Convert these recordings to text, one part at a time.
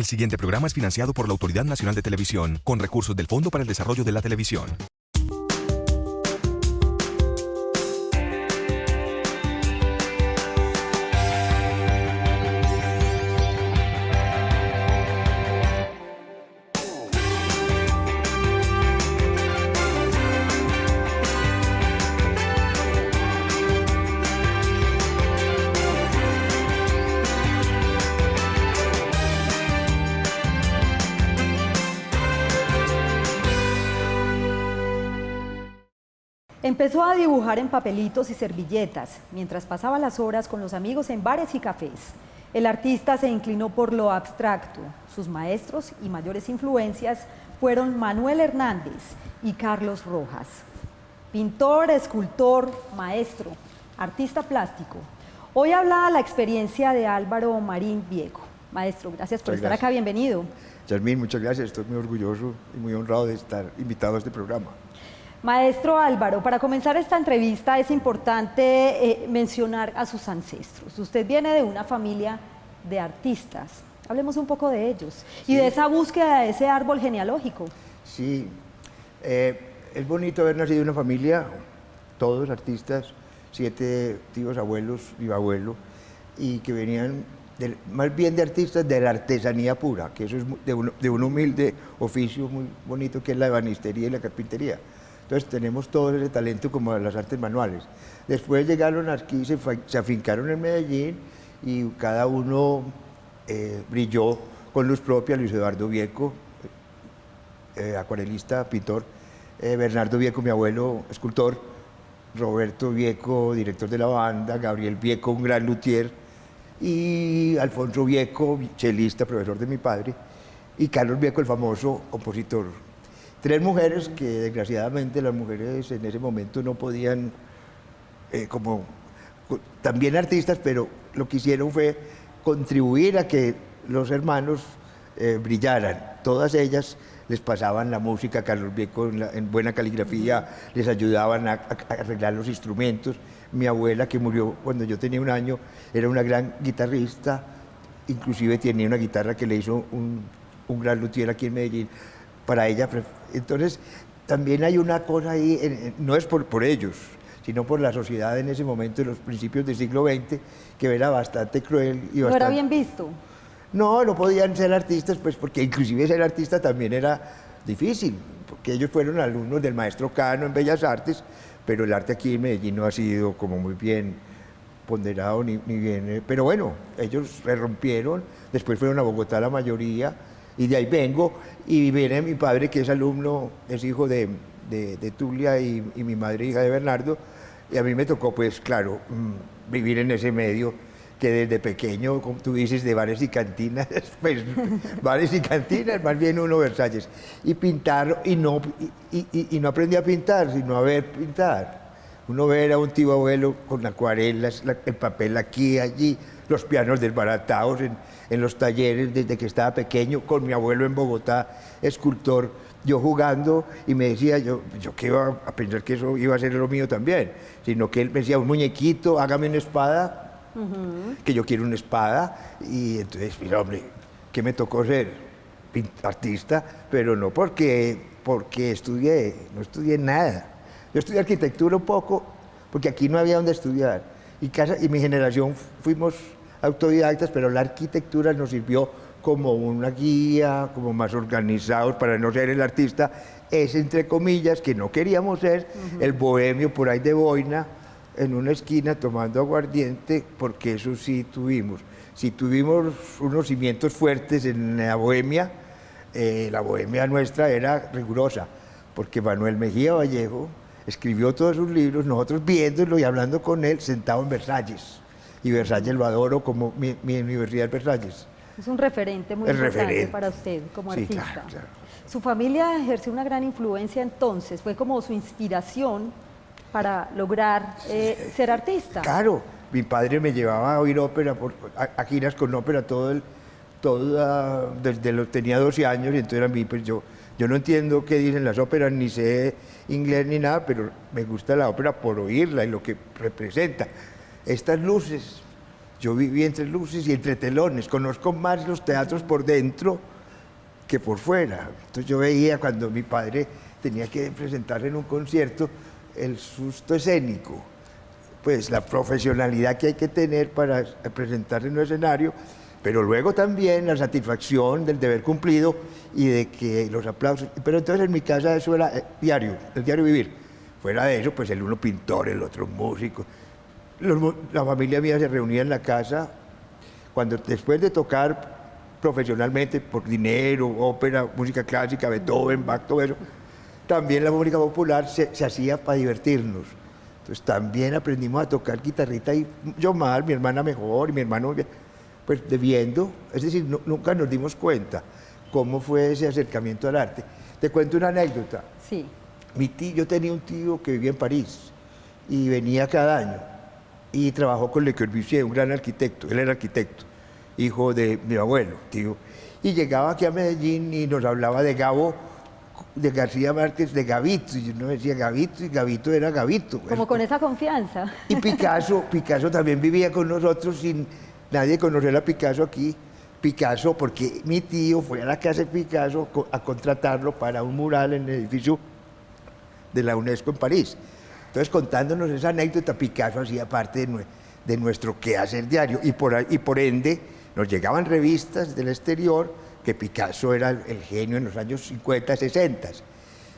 El siguiente programa es financiado por la Autoridad Nacional de Televisión, con recursos del Fondo para el Desarrollo de la Televisión. Empezó a dibujar en papelitos y servilletas, mientras pasaba las horas con los amigos en bares y cafés. El artista se inclinó por lo abstracto. Sus maestros y mayores influencias fueron Manuel Hernández y Carlos Rojas. Pintor, escultor, maestro, artista plástico. Hoy habla la experiencia de Álvaro Marín Vieco. Maestro, gracias por estar acá, bienvenido. Yasmín, muchas gracias, estoy muy orgulloso y muy honrado de estar invitado a este programa. Maestro Álvaro, para comenzar esta entrevista es importante mencionar a sus ancestros. Usted viene de una familia de artistas. Hablemos un poco de ellos y de esa búsqueda de ese árbol genealógico. Sí, es bonito haber nacido en una familia, todos artistas, 7 tíos, abuelos, bisabuelo, y que venían más bien de artistas de la artesanía pura, que eso es de un humilde oficio muy bonito que es la ebanistería y la carpintería. Entonces tenemos todo ese talento como las artes manuales. Después llegaron aquí, se afincaron en Medellín y cada uno brilló con luz propia. Luis Eduardo Vieco, acuarelista, pintor, Bernardo Vieco, mi abuelo, escultor, Roberto Vieco, director de la banda, Gabriel Vieco, un gran luthier, y Alfonso Vieco, chelista, profesor de mi padre, y Carlos Vieco, el famoso compositor. 3 mujeres que desgraciadamente las mujeres en ese momento no podían, también artistas, pero lo que hicieron fue contribuir a que los hermanos brillaran. Todas ellas les pasaban la música, Carlos Vieco en buena caligrafía, les ayudaban a arreglar los instrumentos. Mi abuela, que murió cuando yo tenía 1 año, era una gran guitarrista, inclusive tenía una guitarra que le hizo un gran luthier aquí en Medellín para ella. Entonces, también hay una cosa ahí, no es por ellos, sino por la sociedad en ese momento, en los principios del siglo XX, que era bastante cruel y bastante... ¿No era bien visto? No, no podían ser artistas, pues porque inclusive ser artista también era difícil, porque ellos fueron alumnos del maestro Cano en Bellas Artes, pero el arte aquí en Medellín no ha sido como muy bien ponderado ni bien... Pero bueno, ellos se rompieron, después fueron a Bogotá la mayoría, y de ahí vengo, y viene mi padre, que es alumno, es hijo de Tulia, y mi madre, hija de Bernardo, y a mí me tocó, pues claro, vivir en ese medio, que desde pequeño, como tú dices, de bares y cantinas, pues bares y cantinas, más bien uno Versalles, y pintar, y no aprendí a pintar, sino a ver pintar. Uno ver a un tío abuelo con acuarelas, el papel aquí, allí, los pianos desbaratados en los talleres desde que estaba pequeño, con mi abuelo en Bogotá, escultor, yo jugando, y me decía, yo que iba a pensar que eso iba a ser lo mío también, sino que él me decía, un muñequito, hágame una espada, que yo quiero una espada, y entonces, mira, hombre, ¿qué me tocó ser? Artista, pero no porque estudié, no estudié nada. Yo estudié arquitectura un poco, porque aquí no había donde estudiar, y mi generación fuimos autodidactas, pero la arquitectura nos sirvió como una guía, como más organizados para no ser el artista, es entre comillas, que no queríamos ser el bohemio por ahí de boina, en una esquina tomando aguardiente, porque eso sí tuvimos. Sí tuvimos unos cimientos fuertes en la bohemia nuestra era rigurosa, porque Manuel Mejía Vallejo escribió todos sus libros, nosotros viéndolo y hablando con él, sentado en Versalles. Y Versalles lo adoro como mi universidad es Versalles. Es un referente muy importante para usted como artista. Claro, claro. Su familia ejerció una gran influencia entonces, fue como su inspiración para lograr ser artista. Claro, mi padre me llevaba a oír ópera, a giras con ópera desde tenía 12 años, y entonces a mí, pues yo no entiendo qué dicen las óperas, ni sé inglés ni nada, pero me gusta la ópera por oírla y lo que representa. Estas luces Yo viví entre luces y entre telones, conozco más los teatros por dentro que por fuera. Entonces yo veía cuando mi padre tenía que presentarse en un concierto el susto escénico, pues la profesionalidad que hay que tener para presentarse en un escenario, pero luego también la satisfacción del deber cumplido y de que los aplausos. Pero entonces en mi casa eso era diario, el diario vivir. Fuera de eso, pues el uno pintor, el otro músico. La familia mía se reunía en la casa cuando después de tocar profesionalmente por dinero, ópera, música clásica, Beethoven, Bach, todo eso, también la música popular se hacía para divertirnos. Entonces también aprendimos a tocar guitarrita y yo mal, mi hermana mejor y mi hermano pues debiendo, es decir, nunca nos dimos cuenta cómo fue ese acercamiento al arte. Te cuento una anécdota. Sí. Yo tenía un tío que vivía en París y venía cada año y trabajó con Le Corbusier, un gran arquitecto, él era arquitecto, hijo de mi abuelo, tío, y llegaba aquí a Medellín y nos hablaba de Gabo, de García Márquez, de Gavito, y yo no decía Gavito, y Gavito era Gavito. Como con esa confianza. Y Picasso también vivía con nosotros sin nadie conocer a Picasso aquí. Picasso, porque mi tío fue a la casa de Picasso a contratarlo para un mural en el edificio de la UNESCO en París. Entonces, contándonos esa anécdota, Picasso hacía parte de nuestro quehacer diario y por ende nos llegaban revistas del exterior que Picasso era el genio en los años 50, 60.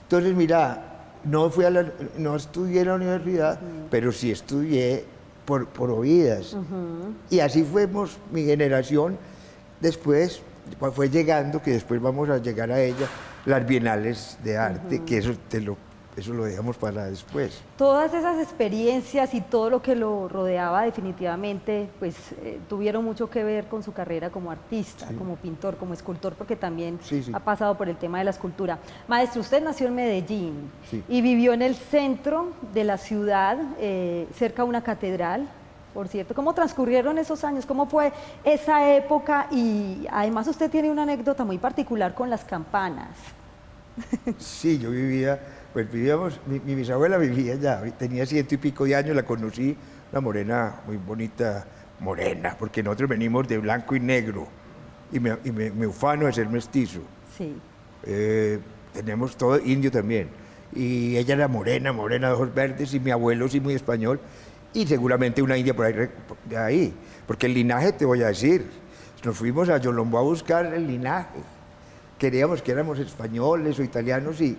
Entonces, mira, no estudié en la universidad, pero sí estudié por oídas. Y así fuimos, mi generación, después fue llegando, que después vamos a llegar a ella, las bienales de arte, que eso lo dejamos para después. Todas esas experiencias y todo lo que lo rodeaba definitivamente pues tuvieron mucho que ver con su carrera como artista, Sí. como pintor, como escultor, porque también Sí, sí. ha pasado por el tema de la escultura. Maestro, usted nació en Medellín Sí. y vivió en el centro de la ciudad, cerca a una catedral, por cierto. ¿Cómo transcurrieron esos años? ¿Cómo fue esa época? Y además usted tiene una anécdota muy particular con las campanas. Sí, yo vivíamos, mi bisabuela vivía allá, tenía 100 y pico de años, la conocí, una morena muy bonita, morena, porque nosotros venimos de blanco y negro, y me ufano de ser mestizo. Sí. Tenemos todo indio también, y ella era morena, de ojos verdes, y mi abuelo sí muy español, y seguramente una india por ahí, de ahí, porque el linaje, te voy a decir, nos fuimos a Yolombó a buscar el linaje, queríamos que éramos españoles o italianos y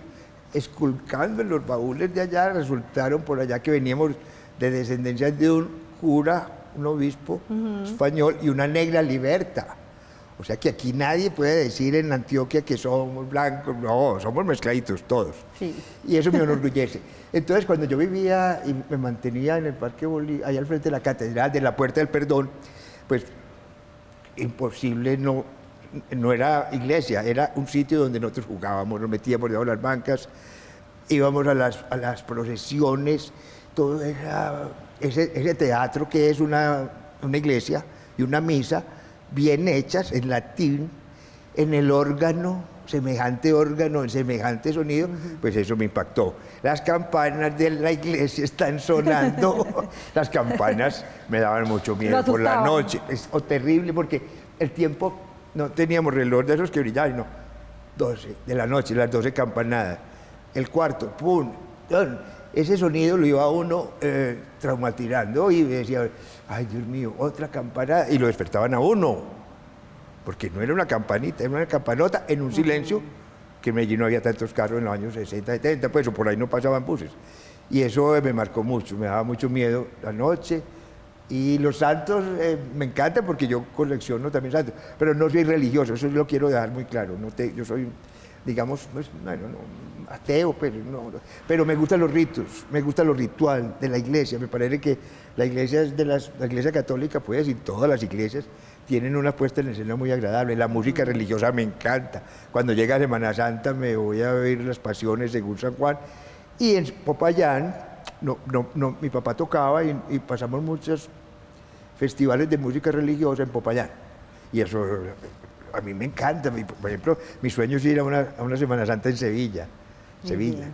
esculcando en los baúles de allá resultaron por allá que veníamos de descendencia de un cura, un obispo español y una negra liberta. O sea que aquí nadie puede decir en Antioquia que somos blancos, no, somos mezcladitos todos. Sí. Y eso me enorgullece. Entonces cuando yo vivía y me mantenía en el Parque Bolívar, allá al frente de la catedral, de la Puerta del Perdón, pues imposible no era iglesia, era un sitio donde nosotros jugábamos, nos metíamos debajo de las bancas, íbamos a las procesiones, todo era ese teatro que es una iglesia y una misa bien hechas en latín, en el órgano, semejante órgano, en semejante sonido, pues eso me impactó. Las campanas de la iglesia están sonando, las campanas me daban mucho miedo por la noche, es terrible porque el tiempo, no teníamos reloj de esos que brillaban, no, 12 de la noche, las 12 campanadas, el cuarto, pum, ese sonido lo iba a uno traumatizando y decía, ay Dios mío, otra campanada, y lo despertaban a uno, porque no era una campanita, era una campanota en un silencio, que en Medellín no había tantos carros en los años 60, 70, pues por ahí no pasaban buses, y eso me marcó mucho, me daba mucho miedo la noche. Y los santos me encantan porque yo colecciono también santos, pero no soy religioso, eso lo quiero dejar muy claro. Yo soy, digamos, ateo, pero me gustan los ritos, me gusta lo ritual de la iglesia. Me parece que la iglesia la iglesia católica, pues, y todas las iglesias tienen una puesta en escena muy agradable. La música religiosa me encanta. Cuando llega Semana Santa me voy a ver las pasiones según San Juan. Y en Popayán, mi papá tocaba y pasamos muchos festivales de música religiosa en Popayán. Y eso a mí me encanta. Por ejemplo, mi sueño es ir a una Semana Santa en Sevilla. Sevilla.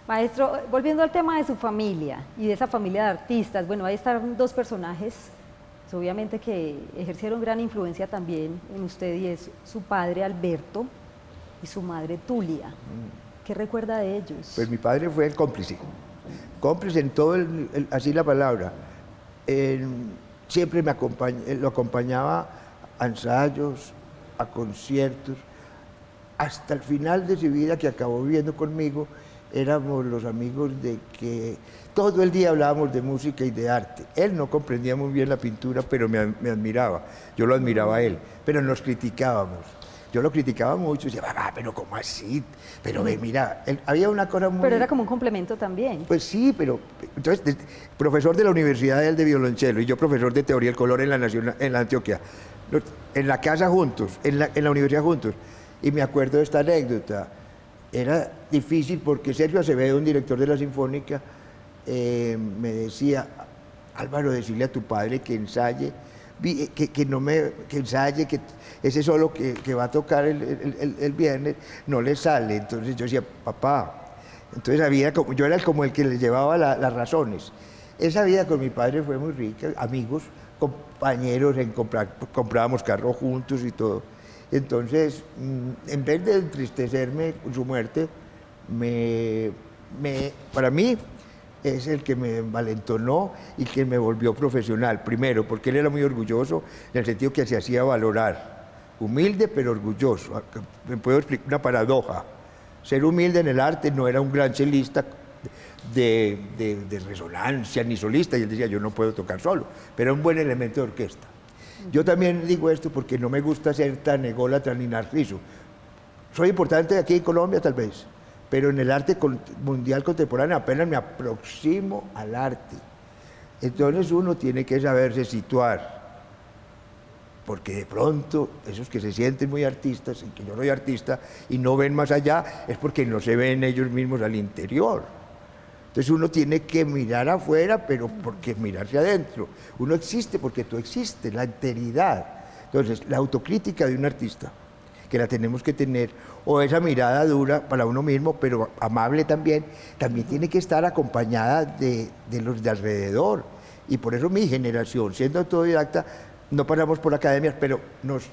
Maestro, volviendo al tema de su familia y de esa familia de artistas, bueno, ahí están dos personajes pues obviamente que ejercieron gran influencia también en usted y es su padre Alberto y su madre Tulia. ¿Qué recuerda de ellos? Pues mi padre fue el cómplice, cómplice en todo, así la palabra. Siempre lo acompañaba a ensayos, a conciertos, hasta el final de su vida, que acabó viviendo conmigo. Éramos los amigos de que todo el día hablábamos de música y de arte. Él no comprendía muy bien la pintura, pero me admiraba. Yo lo admiraba a él, pero nos criticábamos. Yo lo criticaba mucho, decía, papá, pero ¿cómo así? Pero ve, mira, había una cosa muy... Pero era como un complemento también. Pues sí, pero entonces, profesor de la universidad, él de violonchelo, y yo profesor de teoría del color en la Antioquia, en la casa juntos, en la universidad juntos. Y me acuerdo de esta anécdota. Era difícil porque Sergio Acevedo, un director de la Sinfónica, me decía, Álvaro, decirle a tu padre que ensaye, que ensaye, que ese solo que va a tocar el viernes no le sale. Entonces yo decía, papá, entonces yo era como el que le llevaba las razones. Esa vida con mi padre fue muy rica, amigos, compañeros, comprábamos carros juntos y todo. Entonces, en vez de entristecerme con su muerte, para mí es el que me envalentonó y que me volvió profesional. Primero, porque él era muy orgulloso, en el sentido que se hacía valorar. Humilde, pero orgulloso. Me puedo explicar una paradoja. Ser humilde en el arte, no era un gran chelista de resonancia ni solista, y él decía, yo no puedo tocar solo, pero era un buen elemento de orquesta. Yo también digo esto porque no me gusta ser tan ególatra ni narciso. Soy importante aquí en Colombia tal vez, pero en el arte mundial contemporáneo apenas me aproximo al arte. Entonces uno tiene que saberse situar, porque de pronto esos que se sienten muy artistas, y que yo soy artista, y no ven más allá, es porque no se ven ellos mismos al interior. Entonces uno tiene que mirar afuera, pero porque mirarse adentro. Uno existe porque tú existes, la enteridad. Entonces, la autocrítica de un artista, que la tenemos que tener, o esa mirada dura para uno mismo, pero amable también tiene que estar acompañada de los de alrededor. Y por eso mi generación, siendo autodidacta, no pasamos por academias, pero nos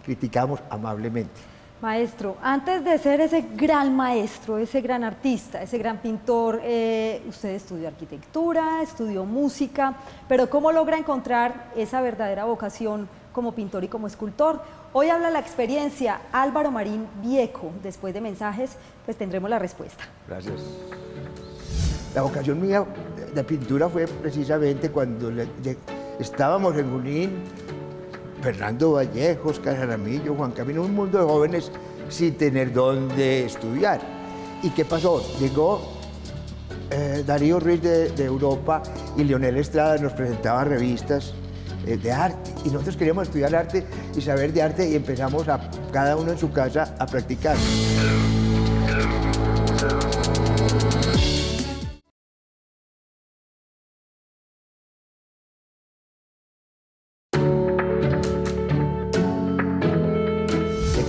criticamos amablemente. Maestro, antes de ser ese gran maestro, ese gran artista, ese gran pintor, usted estudió arquitectura, estudió música, pero ¿cómo logra encontrar esa verdadera vocación como pintor y como escultor? Hoy habla la experiencia Álvaro Marín Vieco. Después de mensajes, pues tendremos la respuesta. Gracias. La vocación mía de pintura fue precisamente cuando estábamos en Junín, Fernando Vallejos, Jaramillo, Juan Camilo, un mundo de jóvenes sin tener dónde estudiar. ¿Y qué pasó? Llegó Darío Ruiz de Europa y Leonel Estrada nos presentaba revistas de arte. Y nosotros queríamos estudiar arte y saber de arte y empezamos cada uno en su casa a practicar.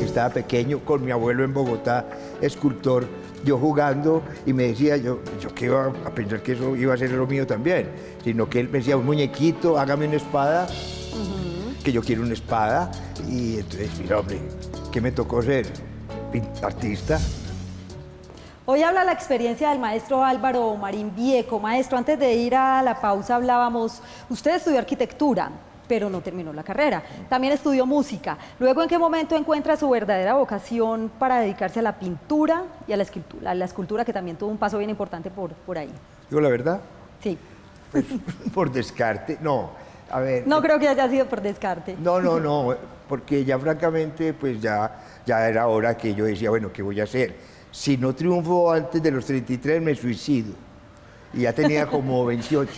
Estaba pequeño, con mi abuelo en Bogotá, escultor, yo jugando, y me decía, yo que iba a pensar que eso iba a ser lo mío también, sino que él me decía, un muñequito, hágame una espada, que yo quiero una espada, y entonces, mira, hombre, ¿qué me tocó ser? Artista. Hoy habla la experiencia del maestro Álvaro Marín Vieco. Maestro, antes de ir a la pausa hablábamos, usted estudió arquitectura, pero no terminó la carrera. También estudió música. Luego, ¿en qué momento encuentra su verdadera vocación para dedicarse a la pintura y a la escultura, que también tuvo un paso bien importante por ahí? ¿Digo la verdad? Sí. Pues, por descarte, no. A ver. No creo que haya sido por descarte. No, porque ya francamente, pues ya era hora que yo decía, bueno, ¿qué voy a hacer? Si no triunfo antes de los 33, me suicido. Y ya tenía como 28.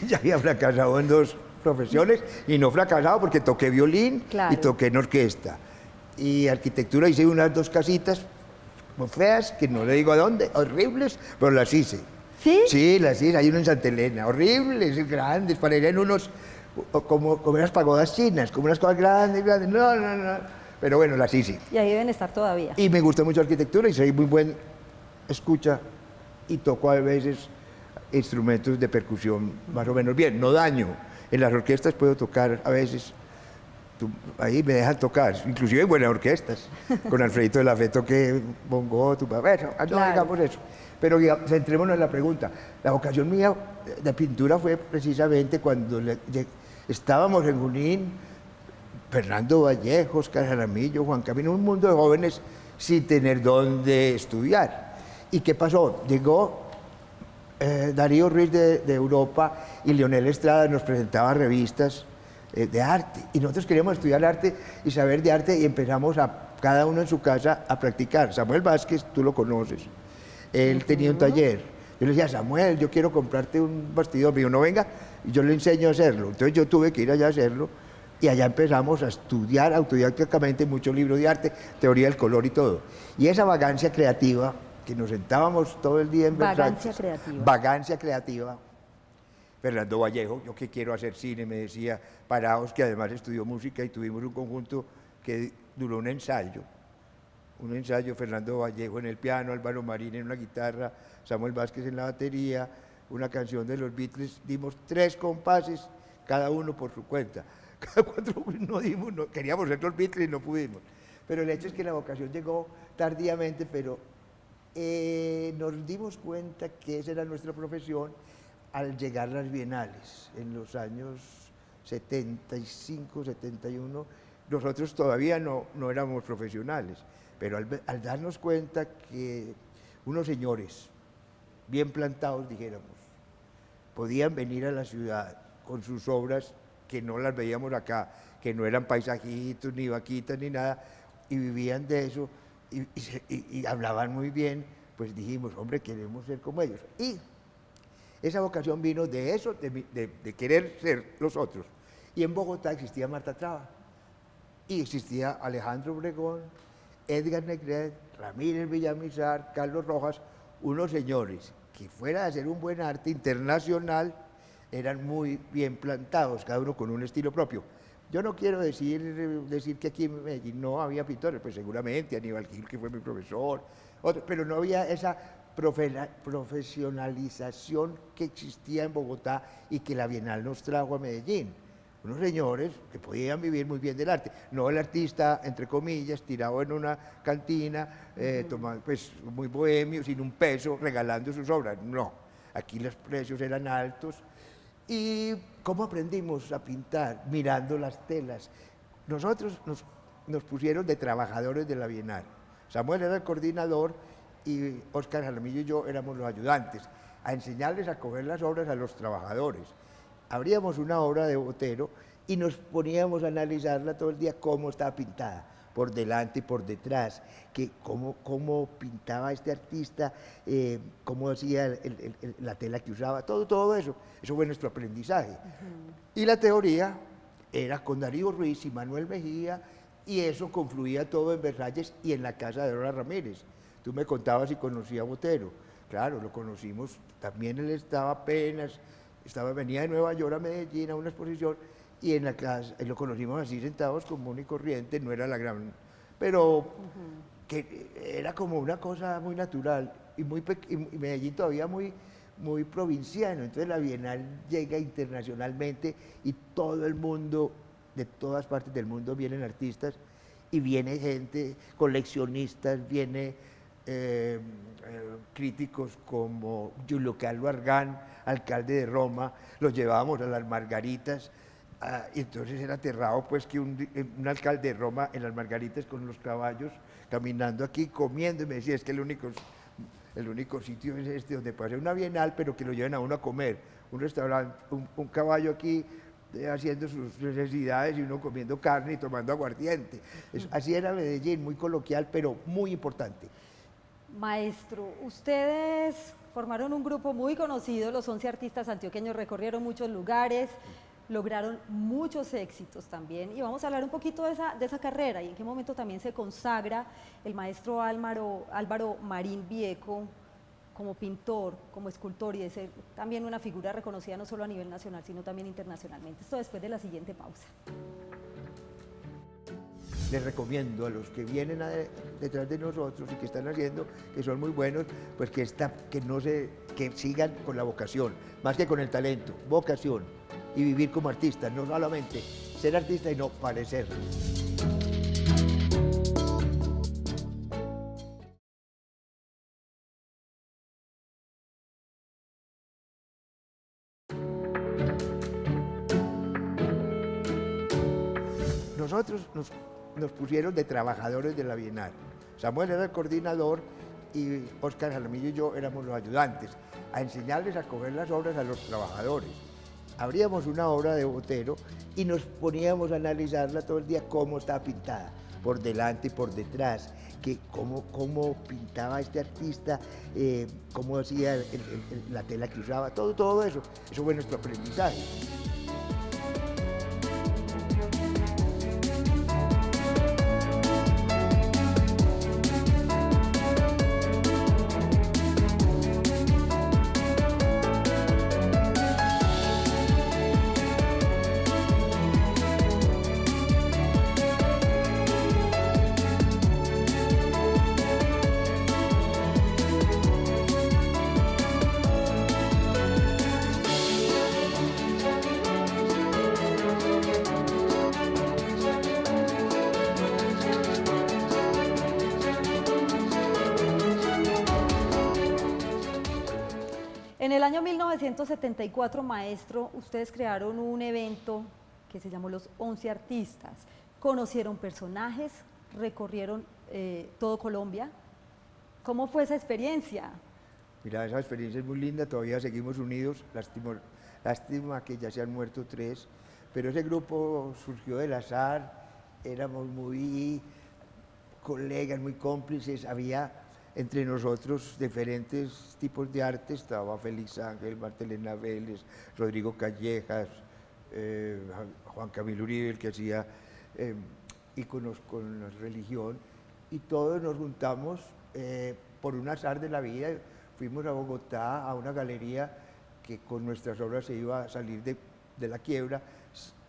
Ya había fracasado en 2 profesiones, y no fracasado porque toqué violín, claro, y toqué en orquesta. Y arquitectura hice unas 2 casitas muy feas, que no le digo a dónde, horribles, pero las hice. ¿Sí? Sí, las hice, hay una en Santa Elena, horribles, grandes, parecían unos, como unas pagodas chinas, como unas cosas grandes, no, pero bueno, las hice. Y ahí deben estar todavía. Y me gusta mucho arquitectura y soy muy buen escucha, y toco a veces instrumentos de percusión más o menos bien, no daño. En las orquestas puedo tocar a veces, ahí me dejan tocar, inclusive en buenas orquestas. Con Alfredito de la Fe toqué bongo, bueno, no Claro. digamos eso. Pero centrémonos en la pregunta. La vocación mía de pintura fue precisamente cuando estábamos en Junín, Fernando Vallejo, Oscar Jaramillo, Juan Camilo, un mundo de jóvenes sin tener dónde estudiar. ¿Y qué pasó? Llegó Darío Ruiz de Europa y Leonel Estrada nos presentaba revistas de arte. Y nosotros queríamos estudiar arte y saber de arte y empezamos cada uno en su casa a practicar. Samuel Vázquez, tú lo conoces, él tenía un taller. Yo le decía, Samuel, yo quiero comprarte un bastidor. Me dijo, no venga, y yo le enseño a hacerlo. Entonces yo tuve que ir allá a hacerlo y allá empezamos a estudiar autodidacticamente muchos libros de arte, teoría del color y todo. Y esa vagancia creativa, que nos sentábamos todo el día en Vagancia creativa. Vagancia creativa. Fernando Vallejo, yo que quiero hacer cine, me decía, Paraos, que además estudió música y tuvimos un conjunto que duró un ensayo, Fernando Vallejo en el piano, Álvaro Marín en una guitarra, Samuel Vázquez en la batería, una canción de los Beatles, dimos 3 compases, cada uno por su cuenta. Cada 4 queríamos ser los Beatles y no pudimos. Pero el hecho es que la vocación llegó tardíamente, pero nos dimos cuenta que esa era nuestra profesión al llegar las bienales en los años 75, 71. Nosotros todavía no éramos profesionales, pero al darnos cuenta que unos señores bien plantados, dijéramos, podían venir a la ciudad con sus obras que no las veíamos acá, que no eran paisajitos, ni vaquitas, ni nada, y vivían de eso, y hablaban muy bien, pues dijimos, hombre, queremos ser como ellos. Y esa vocación vino de eso, de querer ser los otros. Y en Bogotá existía Marta Traba, y existía Alejandro Obregón, Edgar Negret, Ramírez Villamizar, Carlos Rojas, unos señores que fuera de hacer un buen arte internacional, eran muy bien plantados, cada uno con un estilo propio. Yo no quiero decir que aquí en Medellín no había pintores, pues seguramente Aníbal Gil, que fue mi profesor, pero no había esa profesionalización que existía en Bogotá y que la Bienal nos trajo a Medellín. Unos señores que podían vivir muy bien del arte, no el artista, entre comillas, tirado en una cantina, tomando, pues, muy bohemio, sin un peso, regalando sus obras. No, aquí los precios eran altos. ¿Y cómo aprendimos a pintar? Mirando las telas. Nosotros nos pusieron de trabajadores de la Bienal. Samuel era el coordinador y Óscar Jaramillo y yo éramos los ayudantes, a enseñarles a coger las obras a los trabajadores. Abríamos una obra de Botero y nos poníamos a analizarla todo el día, cómo estaba pintada, por delante y por detrás, cómo pintaba este artista, cómo hacía la tela que usaba, todo eso. Eso fue nuestro aprendizaje. Y la teoría era con Darío Ruiz y Manuel Mejía, y eso confluía todo en Versalles y en la casa de Dora Ramírez. Tú me contabas si conocía a Botero. Claro, lo conocimos, también él estaba apenas, venía de Nueva York a Medellín a una exposición, y en la casa lo conocimos así sentados común y corriente, no era la gran, pero que era como una cosa muy natural y Medellín todavía muy provinciano. Entonces la Bienal llega internacionalmente y todo el mundo, de todas partes del mundo vienen artistas y viene gente, coleccionistas, viene críticos como Giulio Carlo Argan, alcalde de Roma, los llevábamos a las Margaritas. Y entonces era aterrado pues que un alcalde de Roma en las Margaritas con los caballos caminando aquí, comiendo, y me decía, es que el único sitio es este donde puede hacer una Bienal, pero que lo lleven a uno a comer, un restaurante, un caballo aquí haciendo sus necesidades y uno comiendo carne y tomando aguardiente. Así era Medellín, muy coloquial, pero muy importante. Maestro, ustedes formaron un grupo muy conocido, los 11 artistas antioqueños, recorrieron muchos lugares, lograron muchos éxitos también, y vamos a hablar un poquito de esa carrera y en qué momento también se consagra el maestro Álvaro Marín Vieco como pintor, como escultor, y de ser también una figura reconocida no solo a nivel nacional, sino también internacionalmente. Esto después de la siguiente pausa. Les recomiendo a los que vienen detrás de nosotros y que están haciendo, que son muy buenos, pues que sigan con la vocación, más que con el talento, vocación. y vivir como artista, no solamente ser artista y no parecerlo. Nosotros nos pusieron de trabajadores de la Bienal. Samuel era el coordinador y Óscar Jaramillo y yo éramos los ayudantes, a enseñarles a coger las obras a los trabajadores. Abríamos una obra de Botero y nos poníamos a analizarla todo el día, cómo estaba pintada, por delante y por detrás, cómo pintaba este artista, cómo hacía la tela que usaba, todo eso. Eso fue nuestro aprendizaje. En el año 1974, maestro, ustedes crearon un evento que se llamó Los 11 Artistas. Conocieron personajes, recorrieron todo Colombia. ¿Cómo fue esa experiencia? Mira, esa experiencia es muy linda, todavía seguimos unidos, lástima que ya se han muerto 3, pero ese grupo surgió del azar, éramos muy colegas, muy cómplices, había entre nosotros diferentes tipos de arte, estaba Félix Ángel, Martelena Vélez, Rodrigo Callejas, Juan Camilo Uribe, el que hacía íconos con la religión, y todos nos juntamos por un azar de la vida, fuimos a Bogotá a una galería que con nuestras obras se iba a salir de la quiebra,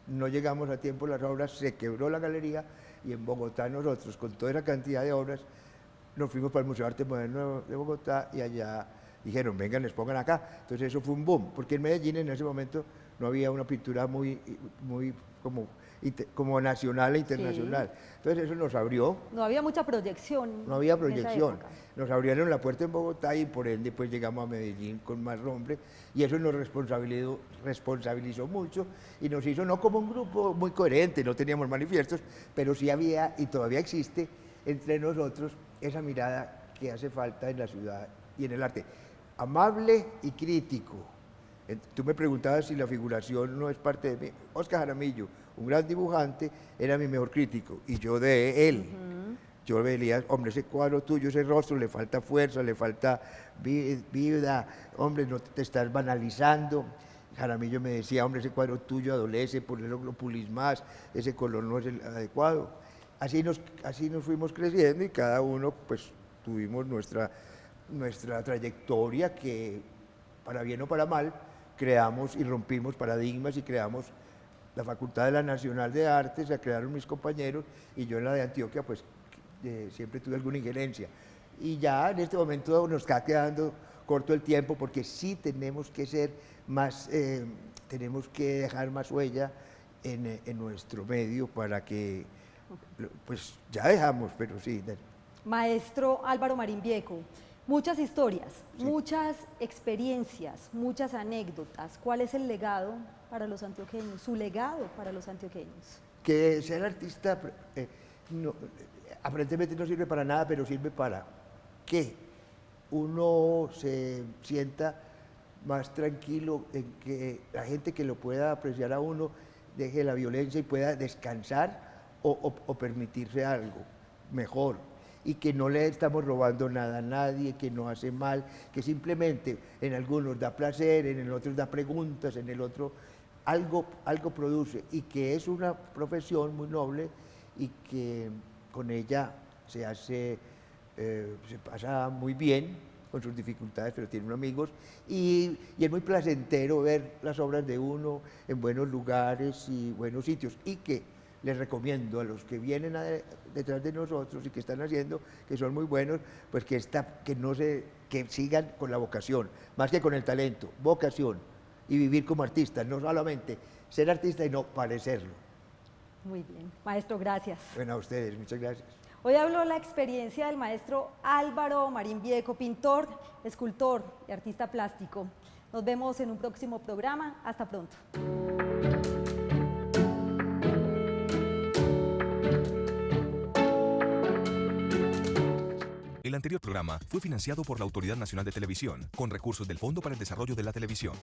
no llegamos a tiempo las obras, se quebró la galería y en Bogotá nosotros con toda esa cantidad de obras nos fuimos para el Museo de Arte Moderno de Bogotá y allá dijeron, vengan, les pongan acá. Entonces eso fue un boom, porque en Medellín en ese momento no había una pintura muy como nacional e internacional. Sí. Entonces eso nos abrió. No había mucha proyección. No había proyección. Nos abrieron la puerta en Bogotá y por ende pues llegamos a Medellín con más nombre y eso nos responsabilizó mucho y nos hizo no como un grupo muy coherente, no teníamos manifiestos, pero sí había y todavía existe entre nosotros esa mirada que hace falta en la ciudad y en el arte. Amable y crítico. Tú me preguntabas si la figuración no es parte de mí. Óscar Jaramillo, un gran dibujante, era mi mejor crítico y yo de él. Yo veía, hombre, ese cuadro tuyo, ese rostro, le falta fuerza, le falta vida, hombre, no te estás banalizando. Jaramillo me decía, hombre, ese cuadro tuyo adolece, ponelo, lo pulís más, ese color no es el adecuado. Así nos fuimos creciendo y cada uno pues tuvimos nuestra trayectoria que, para bien o para mal, creamos y rompimos paradigmas y creamos la Facultad de la Nacional de Artes, la crearon mis compañeros y yo en la de Antioquia pues siempre tuve alguna injerencia. Y ya en este momento nos está quedando corto el tiempo porque sí tenemos que ser más, tenemos que dejar más huella en nuestro medio para que, pues ya dejamos, pero sí. Maestro Álvaro Marín Vieco, muchas historias, sí, muchas experiencias, muchas anécdotas. ¿Cuál es el legado para los antioqueños, su legado para los antioqueños? Que ser artista aparentemente no sirve para nada, pero sirve para que uno se sienta más tranquilo, en que la gente que lo pueda apreciar a uno deje la violencia y pueda descansar o permitirse algo mejor, y que no le estamos robando nada a nadie, que no hace mal, que simplemente en algunos da placer, en el otro da preguntas, en el otro algo produce, y que es una profesión muy noble y que con ella se pasa muy bien con sus dificultades, pero tiene unos amigos y es muy placentero ver las obras de uno en buenos lugares y buenos sitios, y que les recomiendo a los que vienen detrás de nosotros y que están haciendo, que son muy buenos, pues que sigan con la vocación, más que con el talento, vocación. y vivir como artista, no solamente ser artista y no parecerlo. Muy bien. Maestro, gracias. Bueno, a ustedes, muchas gracias. Hoy habló la experiencia del maestro Álvaro Marín Vieco, pintor, escultor y artista plástico. Nos vemos en un próximo programa. Hasta pronto. El anterior programa fue financiado por la Autoridad Nacional de Televisión, con recursos del Fondo para el Desarrollo de la Televisión.